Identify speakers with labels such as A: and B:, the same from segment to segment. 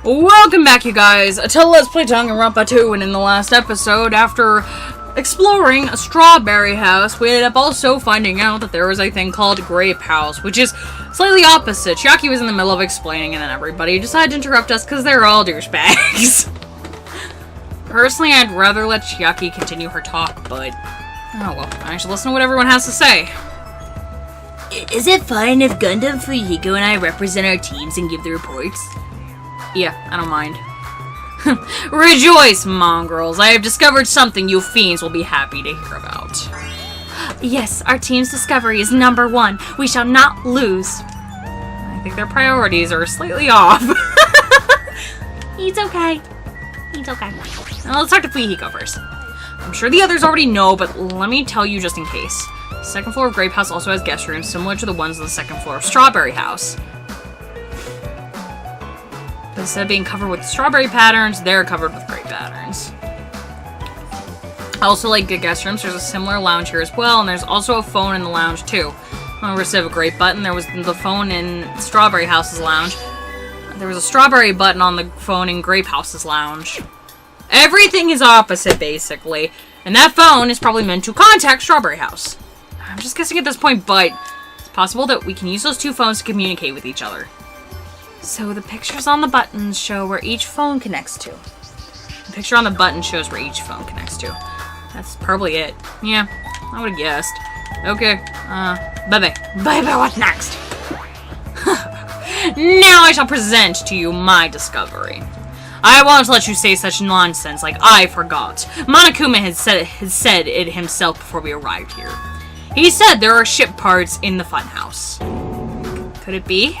A: Welcome back, you guys, to Let's Play Danganronpa 2, and in the last episode, after exploring a strawberry house, we ended up also finding out that there was a thing called Grape House, which is slightly opposite. Chiaki was in the middle of explaining, and then everybody decided to interrupt us because they're all douchebags. Personally, I'd rather let Chiaki continue her talk, but oh well, I should listen to what everyone has to say.
B: Is it fine if Gundam, Fujiko, and I represent our teams and give the reports?
A: Yeah, I don't mind. Rejoice, mongrels! I have discovered something you fiends will be happy to hear about.
B: Yes, our team's discovery is number 1. We shall not lose.
A: I think their priorities are slightly off.
B: He's okay. He's okay.
A: Now let's talk to Fujiko first. I'm sure the others already know, but let me tell you just in case. The second floor of Grape House also has guest rooms similar to the ones on the second floor of Strawberry House. But instead of being covered with strawberry patterns, they're covered with grape patterns. I also like the guest rooms. There's a similar lounge here as well, and there's also a phone in the lounge too. Instead of a grape button, there was the phone in Strawberry House's lounge. There was a strawberry button on the phone in Grape House's lounge. Everything is opposite, basically. And that phone is probably meant to contact Strawberry House. I'm just guessing at this point, but it's possible that we can use those two phones to communicate with each other.
B: So the pictures on the buttons show where each phone connects to.
A: The picture on the button shows where each phone connects to. That's probably it. Yeah, I would have guessed. Okay, bye-bye. Bye-bye, what's next? Now I shall present to you my discovery. I won't let you say such nonsense like I forgot. Monokuma had said it himself before we arrived here. He said there are ship parts in the funhouse. Could it be?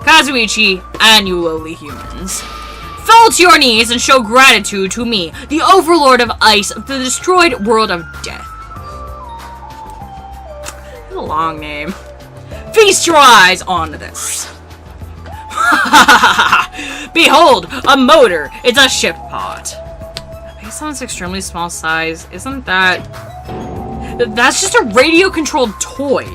A: KAZUICHI, and you lowly humans. Fall to your knees and show gratitude to me, the overlord of ice of the destroyed world of death. That's a long name. Feast your eyes on this. Behold, a motor. It's a ship pod. Based on its extremely small size, isn't that... That's just a radio-controlled toy.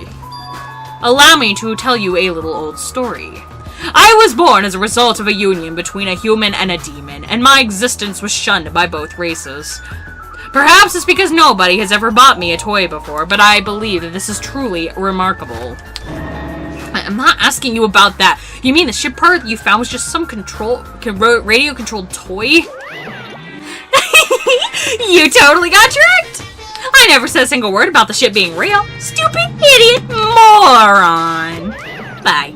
A: Allow me to tell you a little old story. I was born as a result of a union between a human and a demon, and my existence was shunned by both races. Perhaps it's because nobody has ever bought me a toy before, but I believe that this is truly remarkable. I'm not asking you about that. You mean the ship part you found was just some radio-controlled toy? You totally got tricked! I never said a single word about the ship being real. Stupid idiot moron! Bye.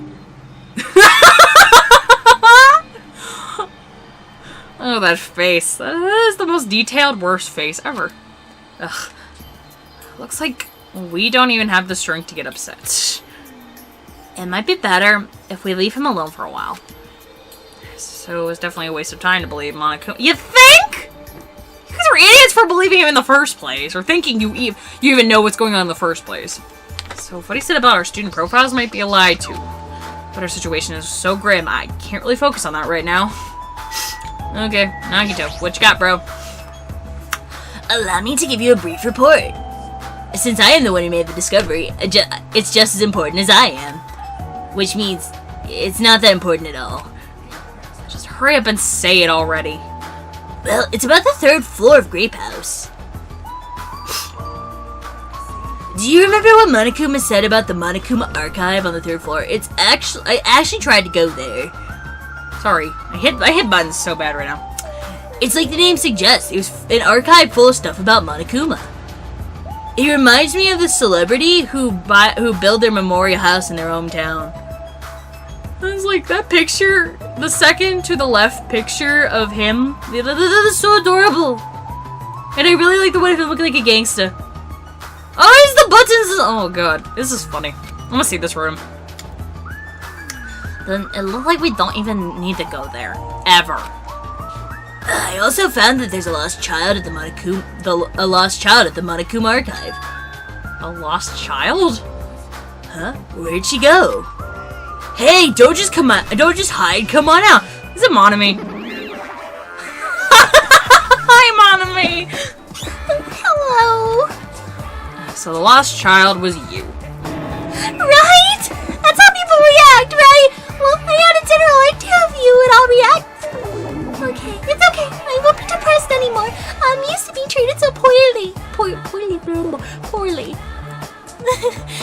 A: Oh, that face. That is the most detailed, worst face ever. Ugh. Looks like we don't even have the strength to get upset. It might be better if we leave him alone for a while. So it was definitely a waste of time to believe Monokuma. You think? You guys are idiots for believing him in the first place, or thinking you even know what's going on in the first place. So what he said about our student profiles might be a lie too. But our situation is so grim, I can't really focus on that right now. Okay, Nagito, what you got, bro?
B: Allow me to give you a brief report. Since I am the one who made the discovery, it's just as important as I am. Which means, it's not that important at all.
A: Just hurry up and say it already.
B: Well, it's about the 3rd floor of Grape House. Do you remember what Monokuma said about the Monokuma archive on the 3rd floor? I actually tried to go there.
A: Sorry, I hit buttons so bad right now.
B: It's like the name suggests. It was an archive full of stuff about Monokuma. It reminds me of the celebrity who built their memorial house in their hometown.
A: It's like that picture, the second to the left picture of him. That is so adorable. And I really like the way of him looking like a gangsta. Oh, it's the buttons! Oh god, this is funny. I'm gonna see this room. Then it looks like we don't even need to go there. Ever.
B: I also found that there's a lost child at the Monokuma archive.
A: A lost child?
B: Huh? Where'd she go? Hey, don't just hide, come on out.
A: Is it Monami? Hi, Monami!
B: Hello.
A: So the lost child was you.
B: Right? That's how people react, right? Well, I had a dinner like 2 of you, and I'll react treated so poorly. Poorly.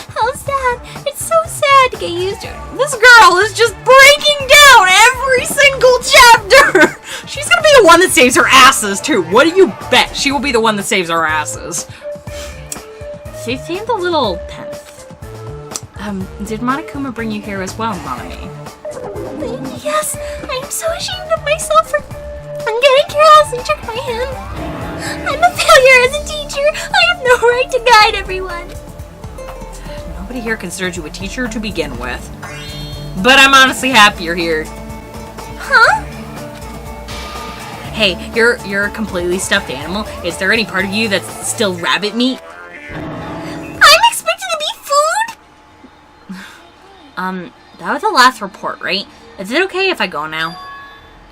B: How sad. It's so sad to get used to.
A: This girl is just breaking down every single chapter. She's gonna be the one that saves her asses, too. What do you bet? She will be the one that saves her asses. She seemed a little tense. Did Monokuma bring you here as well, Monami?
B: Yes, I'm so ashamed of myself for getting careless and checked my hand. I'm a failure as a teacher. I have no right to guide everyone.
A: Nobody here considers you a teacher to begin with. But I'm honestly happy you're here.
B: Huh?
A: Hey, you're a completely stuffed animal. Is there any part of you that's still rabbit meat?
B: I'm expected to be food?
A: That was the last report, right? Is it okay if I go now?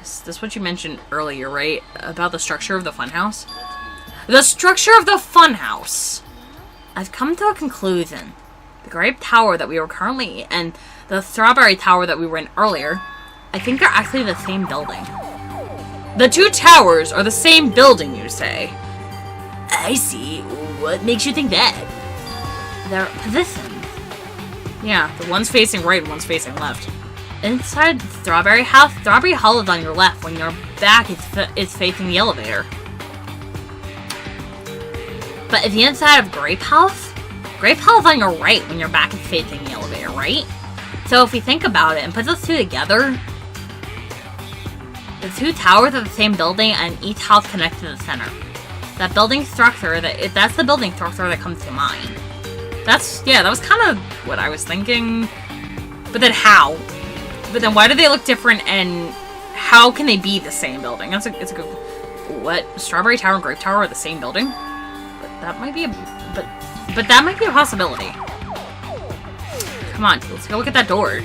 A: Is this what you mentioned earlier, right? About the structure of the funhouse? The structure of the funhouse! I've come to a conclusion. The Grape Tower that we were currently in and the Strawberry Tower that we were in earlier, I think they're actually the same building. The two towers are the same building, you say?
B: I see. What makes you think that?
A: They're positioned. Yeah, the one's facing right and one's facing left. Inside the Strawberry House, Strawberry Hall is on your left when your back is facing the elevator. But at the inside of Grape House is on your right when your back is facing the elevator, right? So if we think about it and put those two together, the two towers are the same building and each house connects to the center. That building structure, that's the building structure that comes to mind. That was kind of what I was thinking. But then how? But then why do they look different and how can they be the same building? It's a good... What? Strawberry Tower and Grape Tower are the same building? But that might be a possibility. Come on, let's go look at that door.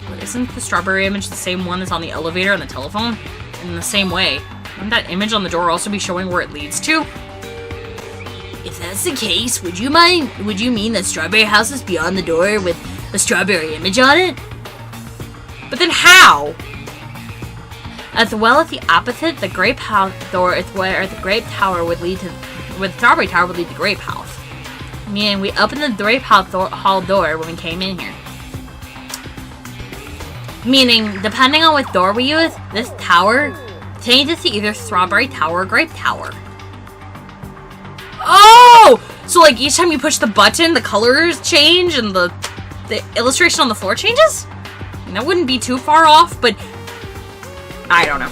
A: But isn't the strawberry image the same one that's on the elevator and the telephone? In the same way, wouldn't that image on the door also be showing where it leads to?
B: If that's the case, would you mean that Strawberry House is beyond the door with a strawberry image on it?
A: But then how? As well as the opposite, the Grape House door is where the Grape Tower would lead to, where the Strawberry Tower would lead to Grape House. Meaning we opened the Grape Hall door when we came in here. Meaning, depending on what door we use, this tower changes to either Strawberry Tower or Grape Tower. Oh! So like each time you push the button, the colors change and the illustration on the floor changes? I mean, that wouldn't be too far off, but I don't know.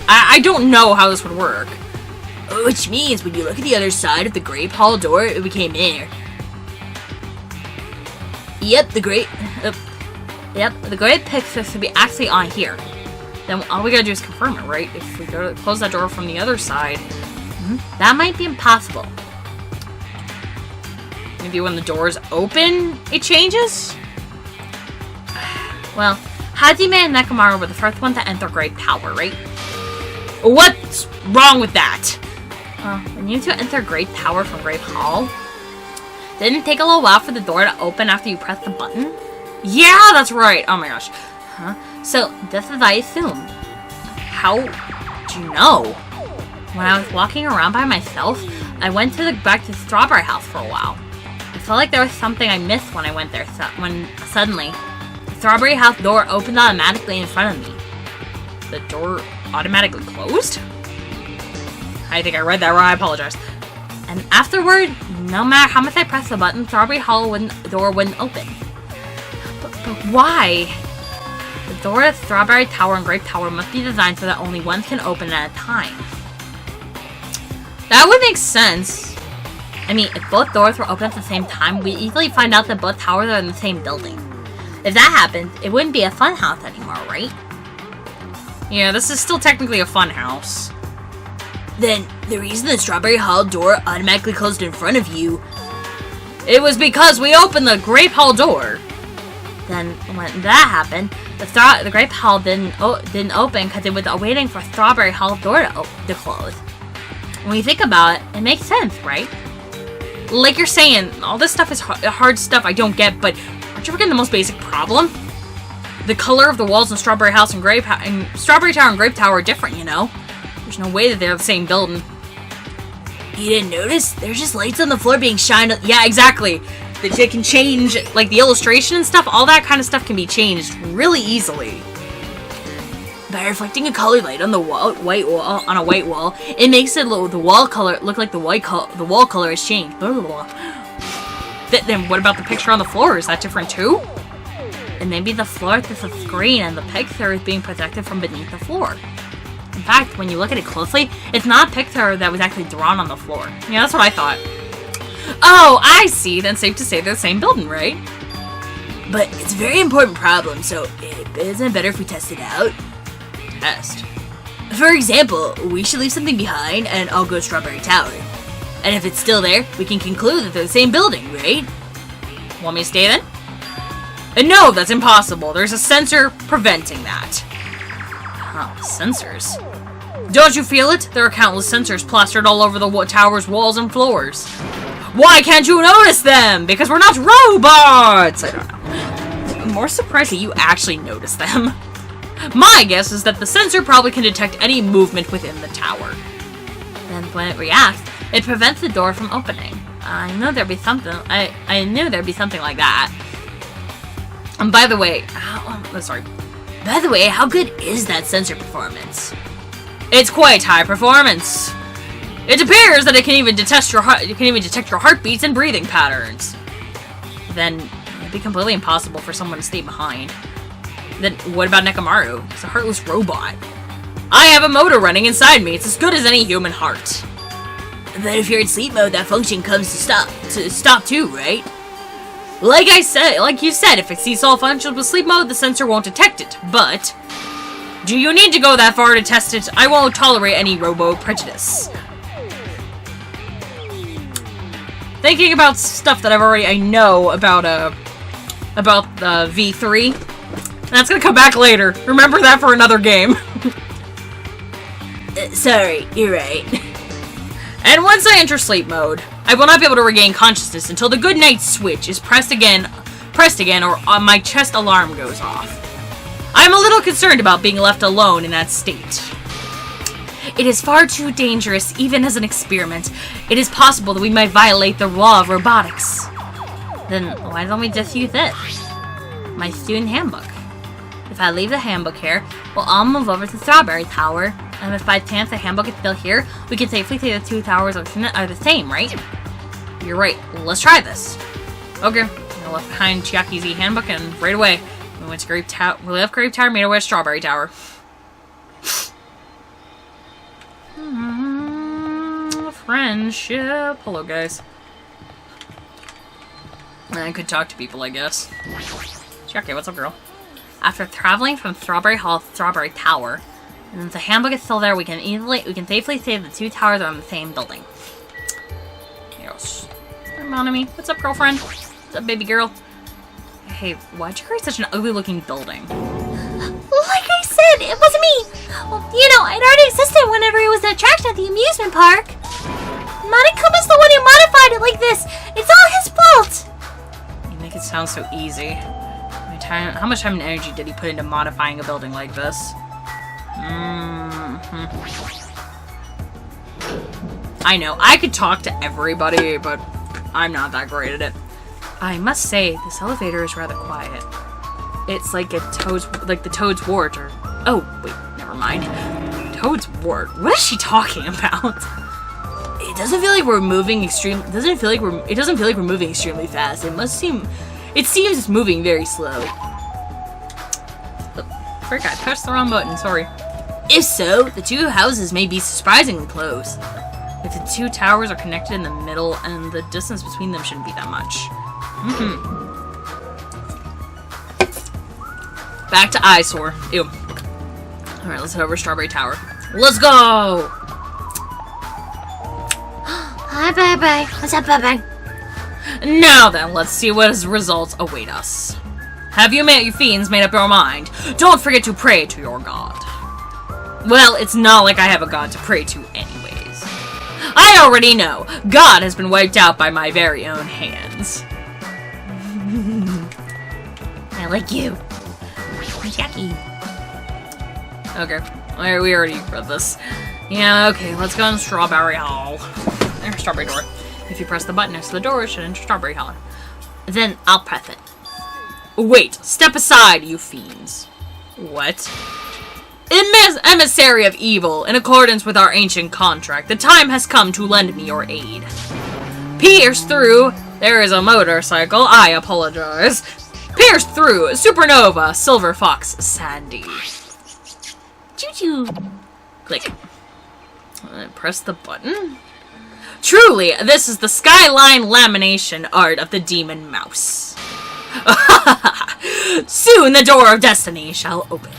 A: I don't know how this would work.
B: Which means when you look at the other side of the Grape Hall door, we came in. Yep, the Grape picture should be actually on here. Then all we gotta do is confirm it, right? If we go to close that door from the other side, that might be impossible. Maybe when the doors open, it changes? Well, Hajime and Nekomaru were the first one to enter Grape Tower, right? What's wrong with that? When you two enter Grape Tower from Grape Hall, didn't it take a little while for the door to open after you press the button? Yeah, that's right. Oh my gosh. So, this is I assume. How do you know? When I was walking around by myself, I went back to the Strawberry House for a while. I felt like there was something I missed when I went there, when suddenly, the Strawberry House door opened automatically in front of me. The door automatically closed? I think I read that wrong, I apologize. And afterward, no matter how much I pressed the button, Strawberry Hall door wouldn't open. But why? The door at Strawberry Tower and Grape Tower must be designed so that only one can open at a time. That would make sense. I mean, if both doors were open at the same time, we'd easily find out that both towers are in the same building. If that happened, it wouldn't be a fun house anymore, right? Yeah, this is still technically a fun house. Then, the reason the Strawberry Hall door automatically closed in front of you...
A: It was because we opened the Grape Hall door. Then, when that happened, the Grape Hall didn't open because it was waiting for Strawberry Hall door to close. When you think about it, it makes sense, right? Like you're saying, all this stuff is hard stuff I don't get, but aren't you forgetting the most basic problem? The color of the walls in Strawberry House and Strawberry Tower and Grape Tower are different, you know? There's no way that they're the same building.
B: You didn't notice? There's just lights on the floor being shined on. Yeah, exactly. They can change, like, the illustration and stuff. All that kind of stuff can be changed really easily. By reflecting a colored light on the white wall, it makes it the wall color look like the wall color has changed. Blah, blah, blah. Then what about the picture on the floor? Is that different too? And maybe the floor is green and the picture is being projected from beneath the floor. In fact, when you look at it closely, it's not a picture that was actually drawn on the floor. Yeah, that's what I thought. Oh, I see. Then safe to say they're the same building, right? But it's a very important problem, so isn't it better if we test it out? Test? For example, we should leave something behind and I'll go Strawberry Tower. And if it's still there, we can conclude that they're the same building, right? Want me to stay then? No, that's impossible. There's a sensor preventing that. Huh, sensors? Don't you feel it? There are countless sensors plastered all over the tower's walls and floors. Why can't you notice them? Because we're not robots! I don't know. I'm more surprised that you actually notice them. My guess is that the sensor probably can detect any movement within the tower. Then when it reacts, it prevents the door from opening. I knew there'd be something. I knew there'd be something like that. And by the way, how good is that sensor performance? It's quite high performance. It appears that it can even detect your heartbeats and breathing patterns. Then it'd be completely impossible for someone to stay behind. Then what about Nekomaru? He's a heartless robot. I have a motor running inside me. It's as good as any human heart. But if you're in sleep mode, that function comes to stop too, right? Like you said, if it sees all functions with sleep mode, the sensor won't detect it. But do you need to go that far to test it? I won't tolerate any robo prejudice. Thinking about stuff that I know about the V3. That's gonna come back later. Remember that for another game. Sorry, you're right. And once I enter sleep mode, I will not be able to regain consciousness until the good night switch is pressed again, or my chest alarm goes off. I'm a little concerned about being left alone in that state. It is far too dangerous, even as an experiment. It is possible that we might violate the law of robotics. Then why don't we just use this? My student handbook. If I leave the handbook here, we'll all move over to Strawberry Tower. And if by chance the handbook is still here, we can safely say the two towers are the same, right? You're right. Let's try this. Okay. I left behind Chiaki's handbook and right away we went to Grape Tower. We left Grape Tower, made our way to Strawberry Tower. Friendship. Hello, guys. I could talk to people, I guess. Chiaki, what's up, girl? After traveling from Strawberry Hall to Strawberry Tower, and if the handbook is still there, we can safely say the two towers are in the same building. Yes. Hi, Monami. What's up, girlfriend? What's up, baby girl? Hey, why'd you create such an ugly-looking building?
C: Like I said, it wasn't me. Well, you know, it already existed whenever it was an attraction at the amusement park. Monikuma's the one who modified it like this. It's all his fault.
A: You make it sound so easy. How much time and energy did he put into modifying a building like this? I know, I could talk to everybody, but I'm not that great at it. I must say, this elevator is rather quiet. It's like the Toad's Wart, or... Oh, wait, never mind. Toad's Wart? What is she talking about? It doesn't feel like we're moving extremely... It doesn't feel like we're moving extremely fast. It seems it's moving very slow. Oh, frick, I pressed the wrong button, sorry. If so, the two houses may be surprisingly close. If the two towers are connected in the middle, and the distance between them shouldn't be that much. Back to eyesore. Ew. Alright, let's head over to Strawberry Tower. Let's go!
C: Hi, bye-bye. What's up, bye-bye?
A: Now then, let's see what results await us. Have you fiends made up your mind? Don't forget to pray to your god. Well, it's not like I have a god to pray to anyways. I already know. God has been wiped out by my very own hands.
C: I like you. Jackie.
A: Okay. We already read this. Yeah, okay, let's go in Strawberry Hall. strawberry door. If you press the button next to the door, it should enter Strawberry Hollow.
B: Then I'll press it.
A: Wait, step aside, you fiends. What? Emissary of evil, in accordance with our ancient contract, the time has come to lend me your aid. Pierce through, there is a motorcycle, I apologize. Pierce through, Supernova, Silver Fox, Sandy.
B: Choo-choo.
A: Click. Press the button. Truly, this is the skyline lamination art of the demon mouse. Soon the door of destiny shall open.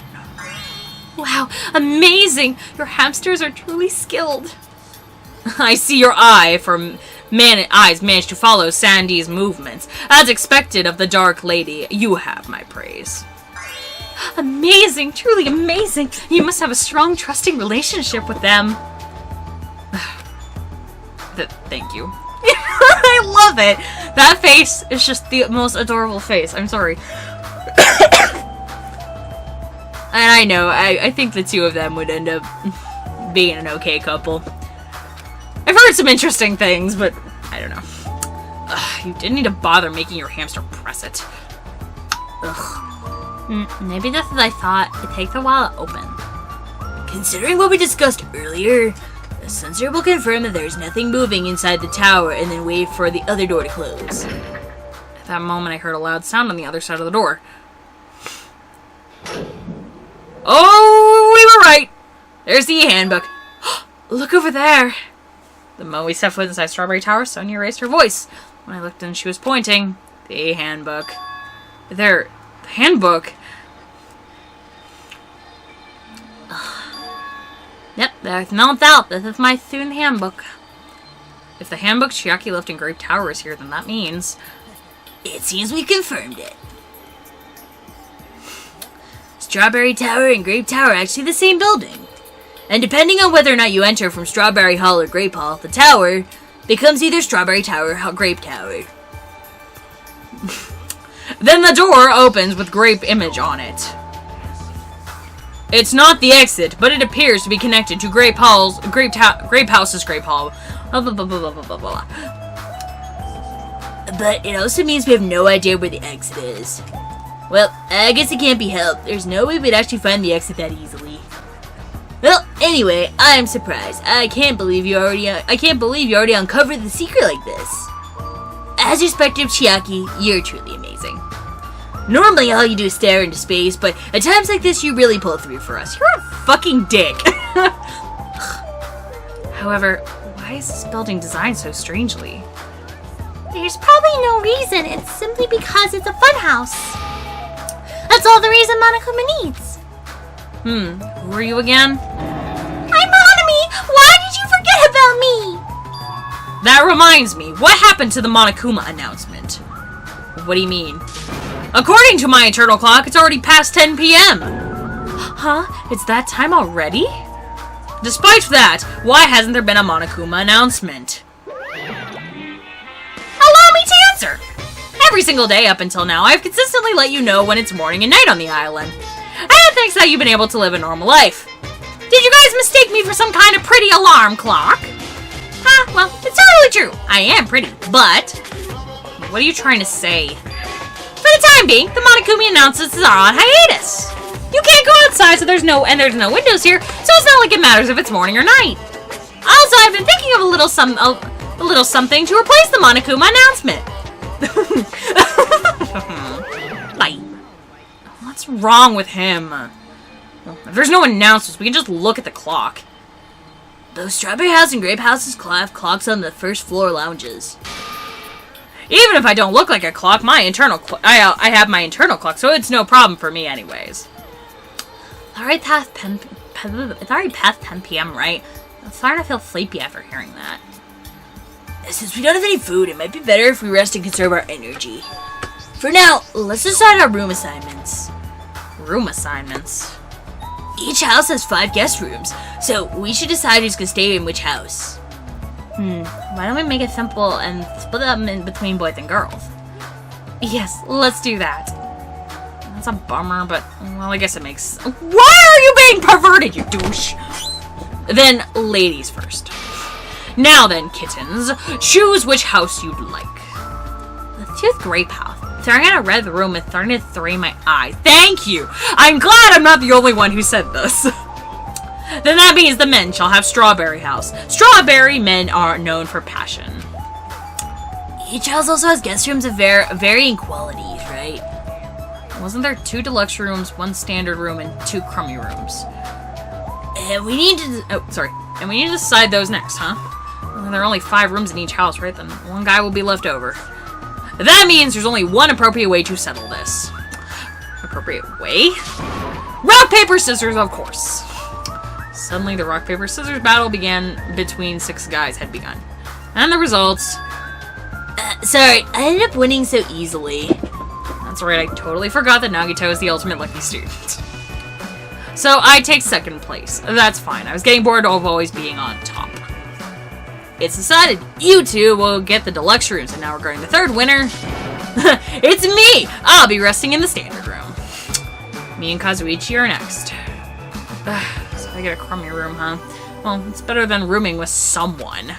B: Wow, amazing! Your hamsters are truly skilled.
A: I see your eyes managed to follow Sandy's movements. As expected of the Dark Lady, you have my praise.
B: Amazing, truly amazing. You must have a strong, trusting relationship with them.
A: Thank you. I love it. That face is just the most adorable face. I'm sorry. And I know, I think the two of them would end up being an okay couple. I've heard some interesting things, but I don't know. Ugh, you didn't need to bother making your hamster press it.
B: Ugh. Maybe that's what I thought. It takes a while to open.
C: Considering what we discussed earlier, the sensor will confirm that there's nothing moving inside the tower and then wait for the other door to close.
A: At that moment, I heard a loud sound on the other side of the door. Oh, we were right. There's the handbook. Look over there. The moment we stepped foot inside Strawberry Tower, Sonia raised her voice. When I looked and she was pointing. The handbook. The handbook.
B: Yep, there's no doubt. This is my student handbook.
A: If the handbook Chiaki left in Grape Tower is here, then that means...
C: It seems we confirmed it. Strawberry Tower and Grape Tower are actually the same building. And depending on whether or not you enter from Strawberry Hall or Grape Hall, the tower becomes either Strawberry Tower or Grape Tower.
A: Then the door opens with Grape image on it. It's not the exit, but it appears to be connected to Grape House's Grape Hall. Blah, blah, blah, blah, blah, blah, blah.
C: But it also means we have no idea where the exit is. Well, I guess it can't be helped. There's no way we'd actually find the exit that easily. Well, anyway, I'm surprised. I can't believe you already uncovered the secret like this. As respective Chiaki, you're truly amazing. Normally, all you do is stare into space, but at times like this, you really pull through for us.
A: You're a fucking dick. However, why is this building designed so strangely?
C: There's probably no reason. It's simply because it's a funhouse. That's all the reason Monokuma needs.
A: Who are you again?
C: I'm Monami! Why did you forget about me?
A: That reminds me, what happened to the Monokuma announcement? What do you mean? According to my internal clock, it's already past 10 p.m. Huh? It's that time already? Despite that, why hasn't there been a Monokuma announcement? Allow me to answer! Every single day up until now, I've consistently let you know when it's morning and night on the island. And thanks that you've been able to live a normal life. Did you guys mistake me for some kind of pretty alarm clock? Huh, well, it's totally true. I am pretty, but... What are you trying to say? For the time being, the Monokuma announcements are on hiatus. You can't go outside, so there's no windows here, so it's not like it matters if it's morning or night. Also, I've been thinking of a little something to replace the Monokuma announcement. Bye. What's wrong with him? If there's no announcements, we can just look at the clock.
C: Those Strawberry House and Grape Houses have clocks on the first floor lounges.
A: Even if I don't look like a clock, I have my internal clock, so it's no problem for me anyways.
B: It's already past 10 p.m., right? I'm starting to feel sleepy after hearing that.
C: Since we don't have any food, it might be better if we rest and conserve our energy. For now, let's decide our room assignments.
A: Room assignments?
C: Each house has 5 guest rooms, so we should decide who's gonna stay in which house.
B: Why don't we make it simple and split them in between boys and girls?
A: Yes, let's do that. That's a bummer, but, well, I guess it makes... Why are you being perverted, you douche? Then, ladies first. Now then, kittens, choose which house you'd like.
B: Let's choose Grape House. Staring at a red room is starting to strain my eyes.
A: Thank you! I'm glad I'm not the only one who said this. Then that means the men shall have Strawberry House. Strawberry men are known for passion.
C: Each house also has guest rooms of varying qualities, right?
A: Wasn't there 2 deluxe rooms, 1 standard room, and 2 crummy rooms?
C: And we need to...
A: And we need to decide those next, huh? Well, there are only 5 rooms in each house, right? Then 1 guy will be left over. That means there's only 1 appropriate way to settle this. Appropriate way? Rock, paper, scissors, of course. Suddenly, the rock, paper, scissors battle began between 6 guys had begun. And the results...
C: sorry, I ended up winning so easily.
A: That's right, I totally forgot that Nagito is the ultimate lucky student. So I take 2nd place. That's fine. I was getting bored of always being on top. It's decided you 2 will get the deluxe rooms, and now regarding the 3rd winner, it's me! I'll be resting in the standard room. Me and Kazuichi are next. So I get a crummy room, huh? Well, it's better than rooming with someone.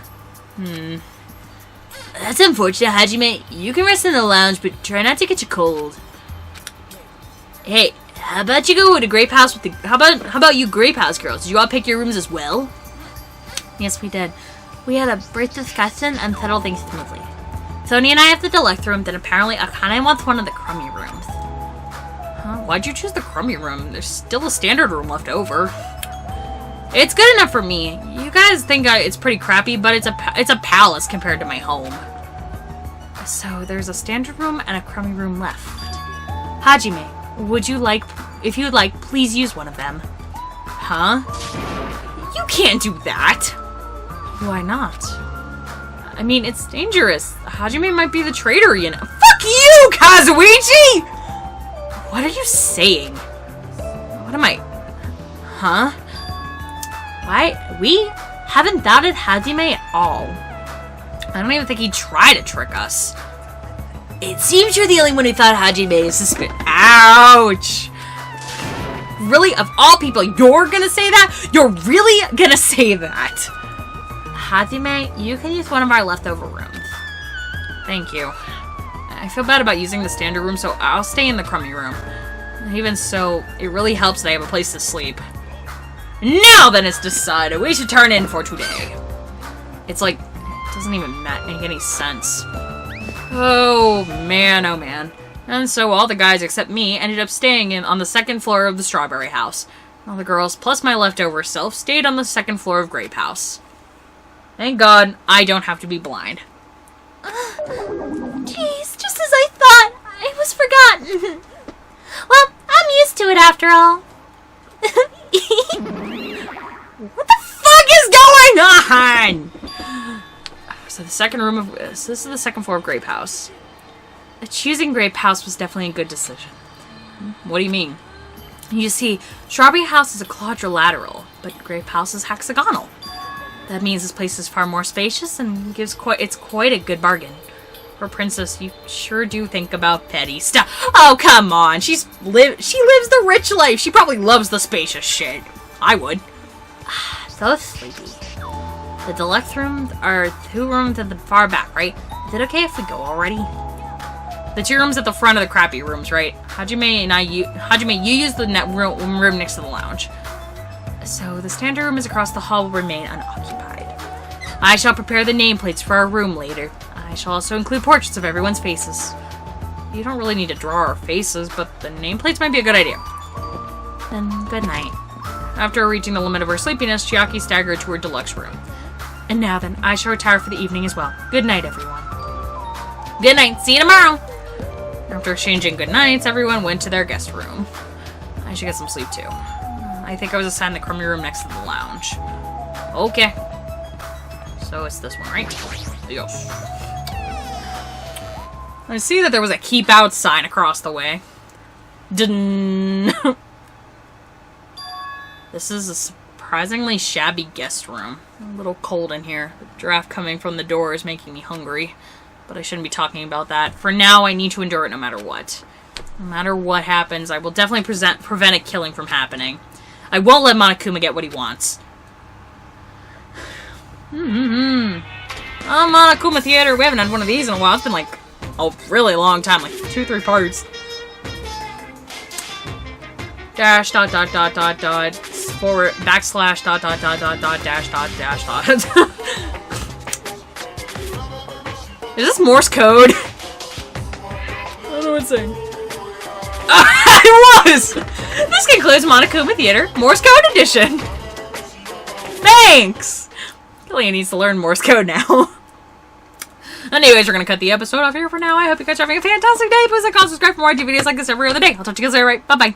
C: That's unfortunate, Hajime. You can rest in the lounge, but try not to get you cold. Hey, how about you go to Grape House with the... How about you Grape House girls? Did you all pick your rooms as well?
B: Yes, we did. We had a brief discussion and settled things smoothly. Sony and I have the deluxe room, then apparently Akane wants one of the crummy rooms.
A: Huh? Why'd you choose the crummy room? There's still a standard room left over. It's good enough for me. You guys think it's pretty crappy, but it's a palace compared to my home. So there's a standard room and a crummy room left. Hajime, would you like, if you'd like, please use one of them. Huh? You can't do that! Why not? I mean, it's dangerous. Hajime might be the traitor, you know. Fuck you, Kazuichi! What are you saying? What am I... Huh?
B: Why? We haven't doubted Hajime at all.
A: I don't even think he'd try to trick us.
C: It seems you're the only one who thought Hajime is suspicious.
A: Ouch! Really? Of all people, you're gonna say that? You're really gonna say that?
B: Hajime, you can use one of our leftover rooms.
A: Thank you. I feel bad about using the standard room, so I'll stay in the crummy room. Even so, it really helps that I have a place to sleep. Now then it's decided, we should turn in for today. It's like, it doesn't even make any sense. Oh man, oh man. And so all the guys except me ended up staying on the 2nd floor of the Strawberry House. All the girls, plus my leftover self, stayed on the 2nd floor of Grape House. Thank God, I don't have to be blind.
B: Jeez, just as I thought. I was forgotten. Well, I'm used to it after all.
A: What the fuck is going on? So the 2nd room of... So this is the 2nd floor of Grape House. Choosing Grape House was definitely a good decision. What do you mean? You see, Strawberry House is a quadrilateral, but Grape House is hexagonal. That means this place is far more spacious and it's quite a good bargain. For a princess, you sure do think about petty stuff. Oh, come on. She lives the rich life. She probably loves the spacious shit. I would.
B: So sleepy. The deluxe rooms are 2 rooms at the far back, right? Is it okay if we go already?
A: The 2 rooms at the front of the crappy rooms, right? Hajime, you use the room next to the lounge. So the standard room is across the hall will remain unoccupied. I shall prepare the nameplates for our room later. I shall also include portraits of everyone's faces. You don't really need to draw our faces, but the nameplates might be a good idea.
B: Then good night.
A: After reaching the limit of her sleepiness, Chiaki staggered to her deluxe room. And now then, I shall retire for the evening as well. Good night, everyone. Good night. See you tomorrow. After exchanging good nights, everyone went to their guest room. I should get some sleep too. I think I was assigned the crummy room next to the lounge. Okay. So it's this one, right? Yes. I see that there was a keep out sign across the way. Didn't. This is a surprisingly shabby guest room. A little cold in here. The draft coming from the door is making me hungry. But I shouldn't be talking about that. For now, I need to endure it no matter what. No matter what happens, I will definitely prevent a killing from happening. I won't let Monokuma get what he wants. Monokuma Theater. We haven't had one of these in a while. It's been like a really long time, like 2-3 parts. Dash dot dot dot dot dot forward backslash dot dot dot dot dot dash dot dash dot. Is this Morse code? I don't know what it's saying. It was! This concludes Monokuma Theater Morse Code Edition. Thanks! Leah needs to learn Morse code now. Anyways, we're gonna cut the episode off here for now. I hope you guys are having a fantastic day. Please like, comment, subscribe for more videos like this every other day. I'll talk to you guys later. Right? Bye-bye.